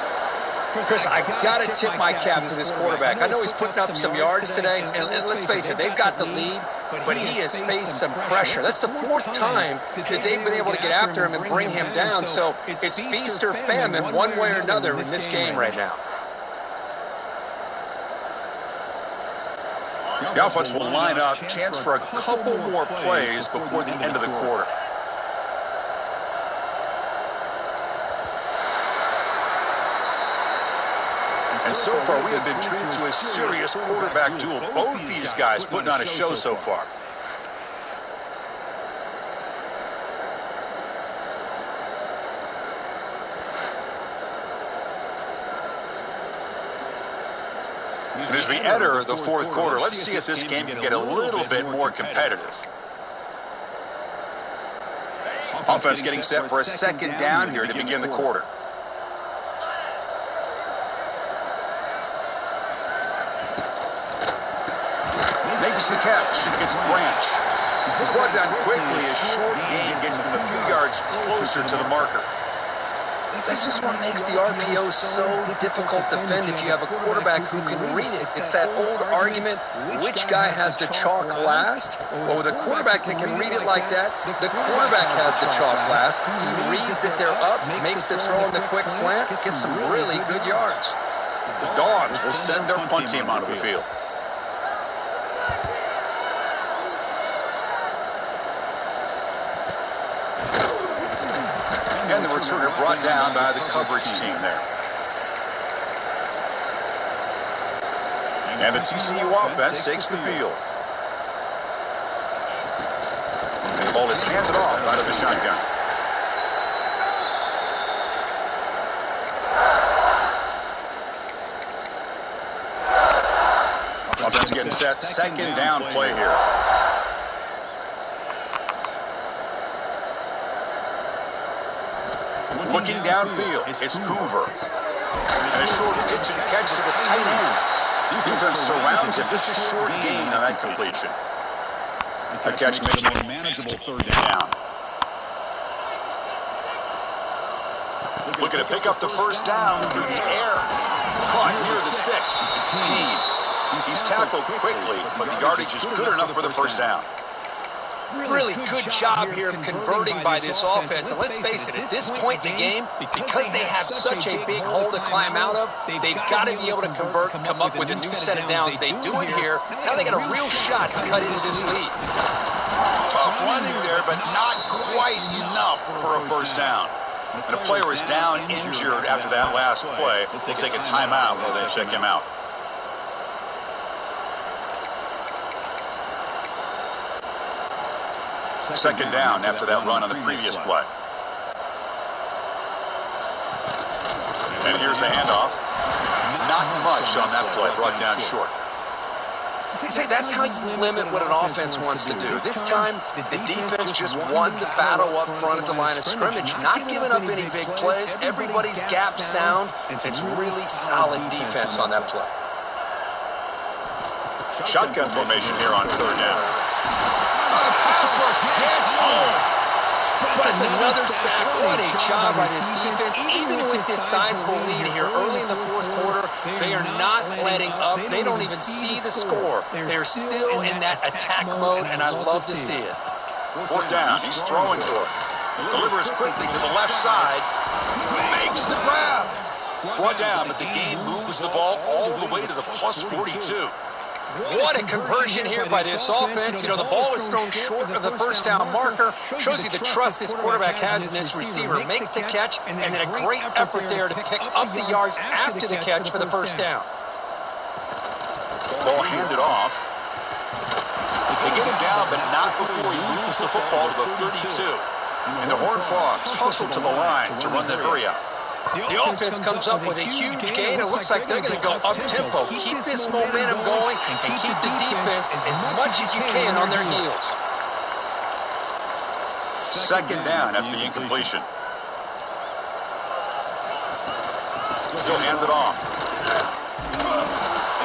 Chris, I've got to tip my cap to this quarterback. I know he's putting up some yards today, and let's face it, they've got the lead, but he has faced some pressure. That's the fourth time that they've been able to get after him and bring him down, so it's feast or famine one way or another in this game right now. The offense will line up, chance for a couple more plays before the end of the quarter. And so far, we have been treated to a serious quarterback duel. Both these guys putting on a show so far. And as we enter the fourth quarter, let's see if this game can get a little bit more competitive. Offense getting set for a second down here to begin the quarter. Makes the catch. It's Branch. He's brought down quickly. A short gain gets them a few yards closer to the marker. This is what makes the RPO so difficult to defend if you have a quarterback who can read it. It's that old argument, which guy has the chalk last? Well, with a quarterback that can read it like that, the quarterback has the chalk last. He reads that they're up, makes the throw in the quick slant, gets some really good yards. The Dogs will send their punt team onto the field. And the returner brought down by the coverage team there. And the TCU offense takes the field. And the ball is handed off out of the shotgun. Offense getting set. Second down play here. Looking downfield, it's Hoover. And a short pitch and catch to the tight end. Defense surrounds him. Just a short gain on that completion. The catch makes it a manageable third down. Looking to pick up the first down through the air. Caught near the sticks. It's Payne. He's tackled quickly, but the yardage is good enough for the first down. Really good job here of converting by this offense. And let's face it, at this point in the game, because they have such a big hole to climb out of, they've got to be able to convert, come up with a new set of downs. They do it here. Now they got a real shot to cut into this lead. Tough running there, but not quite enough for a first down. And a player is down injured after that last play. They'll take a timeout while they check him out. Second down after that run on the previous play. And here's the handoff. Not much on that play, brought down short. See, that's how you limit what an offense wants to do. This time, the defense just won the battle up front at the line of scrimmage, not giving up any big plays. Everybody's gap sound. It's really solid defense on that play. Shotgun formation here on third down. But it's another sack. What a job by this defense. Even with this sizable lead here early in the fourth quarter, they are not letting up. They don't even see the score. They're still in that attack mode, and I love to see it. Fourth down. He's throwing for it. Delivers quickly to the left side. Makes the grab. Brought down, but the game moves the ball all the way to the plus 42. What a conversion here by this offense. You know, the ball was thrown short of the first down marker. Shows you the trust this quarterback has in this receiver. Makes the catch, and then a great effort there to pick up the yards after the catch for the first down. Ball handed off. They get him down, but not before he moves the football to the 32. And the Horned Frogs hustle to the line to run the hurry up. The offense comes up with a huge gain. It looks like they're going to go up-tempo. Keep this momentum going and keep the defense as much as you can on their heels. Second down after the incompletion. He'll hand it off.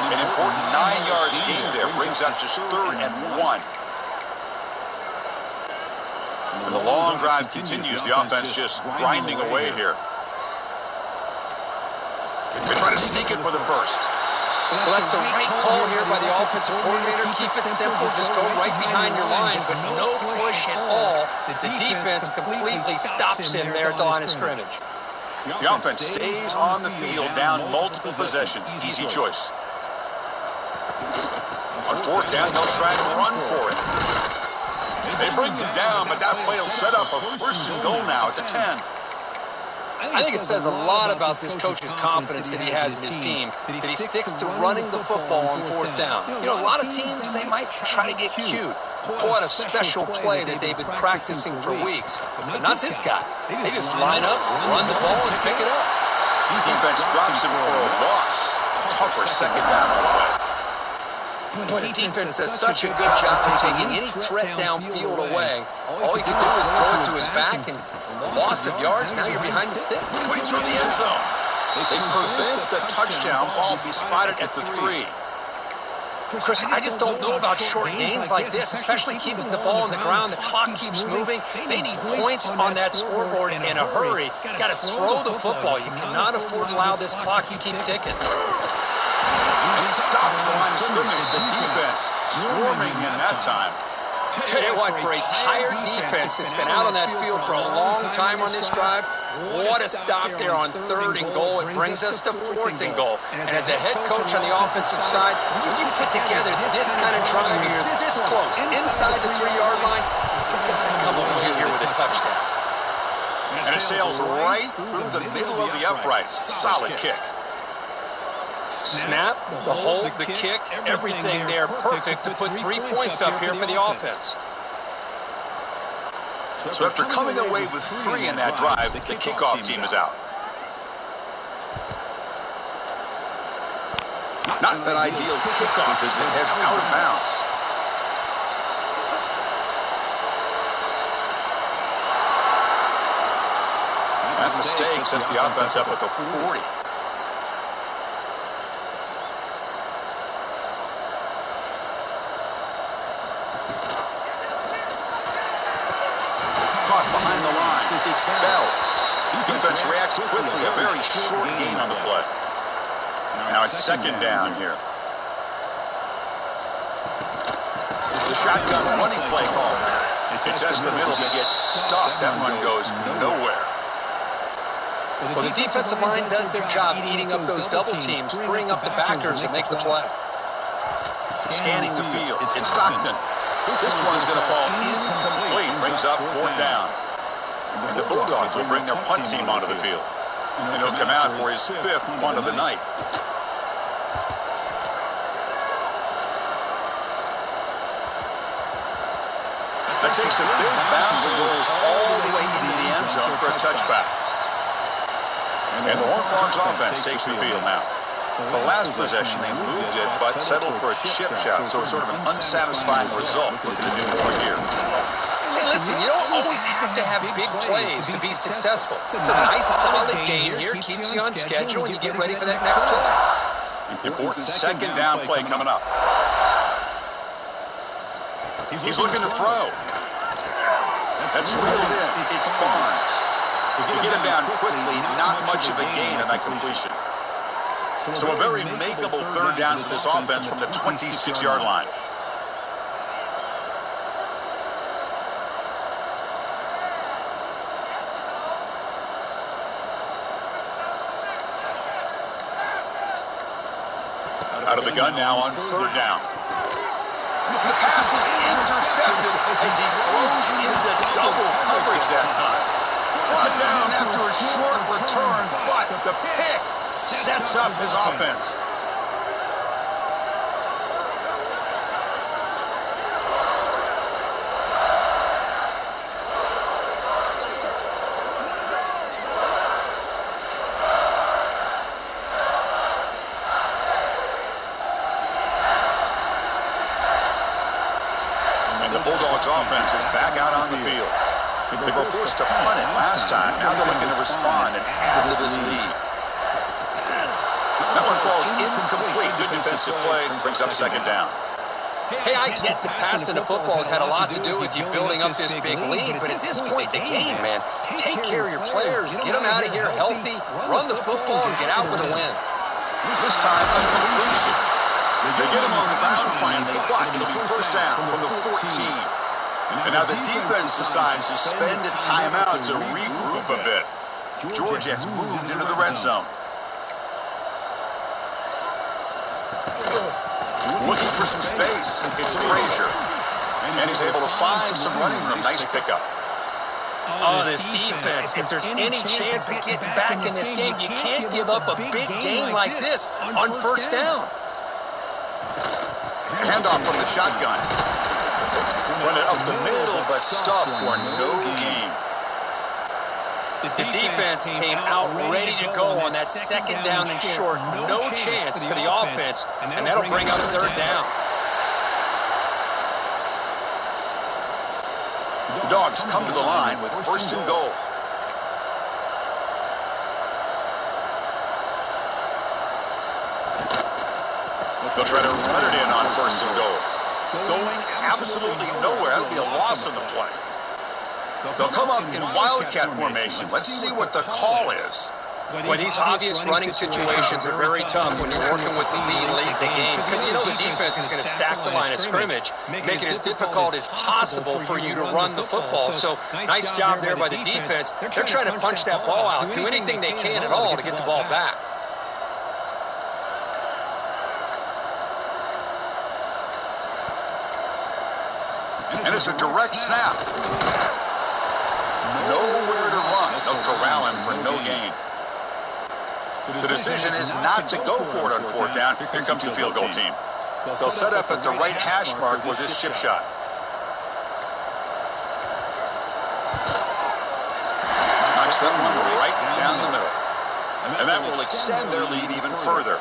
An important 9 yards gain there brings up just 3rd and 1. And the long drive continues. The offense just grinding away here. They try to sneak it for the first. Well, that's the right call here by the offensive coordinator. Keep it simple. Just go right behind your line, but no push at all. The defense completely stops him there at the line of scrimmage. The offense stays on the field, down multiple possessions. Easy choice. On 4th down, they'll try and run for it. They bring it down, but that play will set up a 1st and goal now at the 10. I think it says a lot about this coach's confidence that he has in his team, that he sticks to running the football on 4th down. You know, a lot of teams, they might try to get cute, pull out a special play that they've been practicing for weeks. But not this guy. They just line up, run the ball, and pick it up. Defense drops him for a loss. Tougher 2nd down on the way. Boy, the defense does such a good job of taking any threat downfield away. All you can do is throw it to his back, and loss of yards, now you're behind the stick. Way through the end zone. They prevent the touchdown. Ball be spotted at the 3. Chris, I just don't know about short gains like this, especially keeping the ball on the ground. The clock keeps moving. They need points on that scoreboard in a hurry. Got to throw the football. You cannot afford to allow this clock to keep ticking. And he stopped the line of scrimmage. The defense swarming in that time. Tell you what, for a tired defense that's been out on that field for a long time on this drive, what a stop there on 3rd and goal. It brings us to 4th and goal. And as a head coach on the offensive side, when you put together this kind of drive here, this close, inside the 3-yard line, you gotta come away here with a touchdown. And it sails right through the middle of the uprights. Solid kick. Snap, the hold, the kick, everything there perfect to put 3 points up here for the offense. So after coming away with 3 in that drive, the kickoff team is out. Not that ideal kickoff as it heads out of bounds. That mistake sets the offense up at the 40. Behind the line, it's Bell. Defense reacts quickly, a very short gain on the play. Now it's 2nd down here. It's the shotgun running play call. It's in the middle, he gets stuck. That run goes nowhere. Well, the defensive line does their job eating up those double teams, freeing up the backers to make the play. Scanning the field, it's Stockton. This one's going to fall incomplete, brings up 4th down. And the Bulldogs will bring their punt team onto the field. And he'll come out for his 5th punt of the night. That takes a big bounce and goes all the way into the end zone for a touchback. And the Horned Frogs offense takes the field now. The last possession, they moved it, but settled for a chip shot, so it's sort of an unsatisfying result. Looking to do more here. Hey, listen, you don't always have to have big plays to be successful. It's a nice, solid game here, keeps you on schedule, and you get ready for that next play. Important 2nd down play coming up. He's looking to throw. That's reeled in. It's Barnes. To get him down quickly, not much of a gain on that completion. So a very makeable 3rd down for this offense from the 26-yard line. Out of the gun now on 3rd down. The pass is intercepted as he throws into double coverage that time. Brought down after a short return, but the pick sets up his offense. forced to punt it last time. Now they're looking to respond and add to this lead. That one falls incomplete. Good defensive play. Brings up second down. Hey, I get the passing the football has had a lot to do with you building up this big lead, but at this point in the game, man, take care of your players. Get them out of here healthy, run the football, and get out with a win. This time, a completion. They get him on the bound finally, but it'll be first down from the 14. And now the defense decides to spend a timeout to regroup a bit. Georgia has moved into the red zone. Looking for some space. It's Frazier. And he's able to find some running room. Nice pickup. Oh, this defense, if there's any chance of getting back in this game, you can't give up a big game like this on first down. Handoff from the shotgun. Run it up the middle, but stuffed for no gain. The defense came out ready to go on that second down and short. No chance for the offense, and that'll bring up third down. The Dogs come to the line with first and goal. They'll try to run it in on first and goal. Going absolutely nowhere. That'll be a loss on the play. They'll come up in wildcat formation. Let's see what the call is. Well, these obvious running situations are very tough when you're working with the lead late in the game because you know the defense is going to stack the line of scrimmage, make it as difficult as possible for you to run the football. So nice job there by the defense. They're trying to punch that ball out, do anything they can at all to get the ball back. And it's a direct snap. Nowhere to run. They'll corral him for no gain. The decision is not to go for it on fourth down. Here comes the field goal team. They'll set up at the right hash mark for this chip shot. Knocks that one right down the middle. And that will extend their lead even further.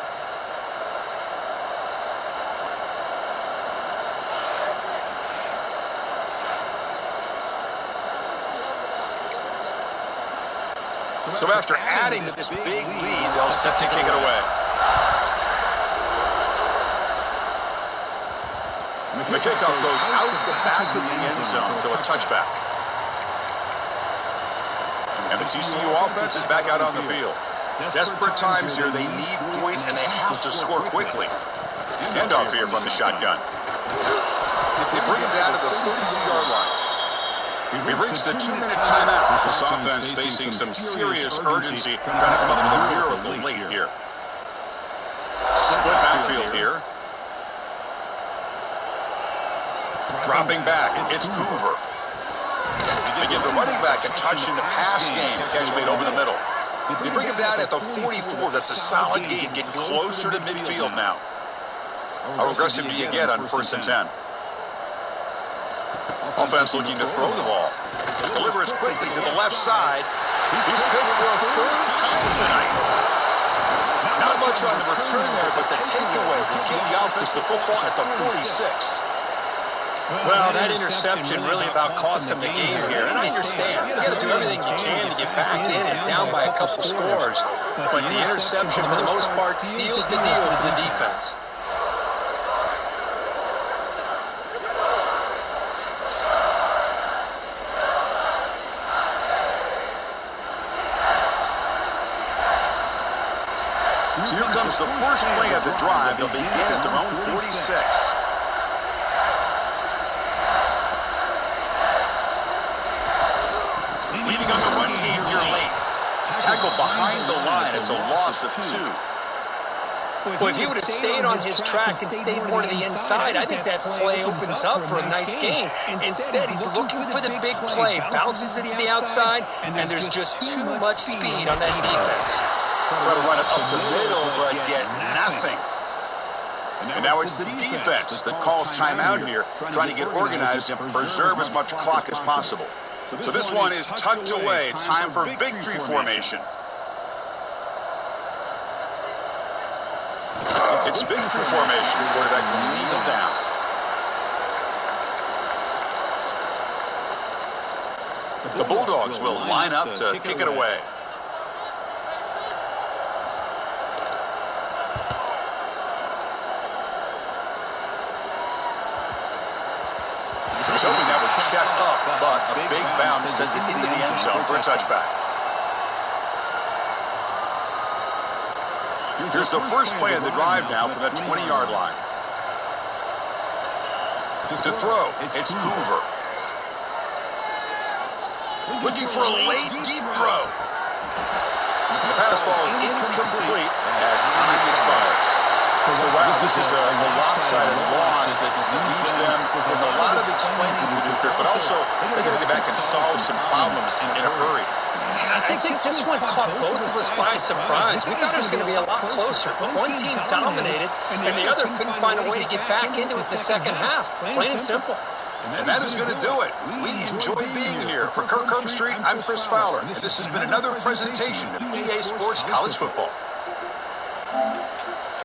So after adding this big lead, they'll set to kick it away. The kickoff goes out the back of the end zone, so a touchback. And the TCU offense is back out on the field. Desperate times here. They need points, and they have to score quickly. Handoff here from the shotgun. They bring him down to the 32-yard line. We've reached the 2-minute timeout. This offense facing some serious urgency. Trying to come up with a miracle late here. Split backfield here. Dropping back, it's Hoover. They give the running back a touch in the pass game. Catch made over the middle. They bring him down at the 44. That's a solid gain. Getting closer to midfield now. How aggressive do you get on first and 10? Offense looking to throw the ball. Delivers quickly to the left side. He's picked for a third time tonight. Not much on the return there, but the takeaway will give the offense the football at the 46. Well, that interception really about cost him the game here. And I understand. You got to do everything you can to get back in and down by a couple scores. But the interception, for the most part, seals the deal for the defense. So here comes the first play of the drive. They'll begin at their own 46. Leaving on the run game here late. Tackle behind the line. It's a loss of 2. Well, if he would have stayed on his track and stayed more to the inside, I think that play opens up for a nice game. Instead, he's looking for the big play, bounces it to the outside, and there's just too much speed on that defense. Try to run it up the middle, but get nothing. And now it's the defense that calls timeout here, trying to get organized and preserve as much clock as possible. So this one is tucked away. Time for victory formation. It's victory formation. Quarterback will kneel down. The Bulldogs will line up to kick it away. He was hoping that would check up, but a big bounce sends it into the end zone for a touchback. Here's the first play of the drive now from that 20-yard line. To throw, it's Hoover. Looking for a late, deep throw. The pass falls incomplete as time expires. So wow, this is a lopsided loss that leaves them with a lot of explaining to do, but also they got to get back and solve some problems in a hurry. I think this one caught both of us by surprise. We thought it was going to be a lot closer, but one team dominated, and the other couldn't find a way to get back into it the second half. Plain and simple. And that is going to do it. We enjoy being here. For Kirk Street, I'm Chris Fowler, and this has been another presentation of EA Sports College Football.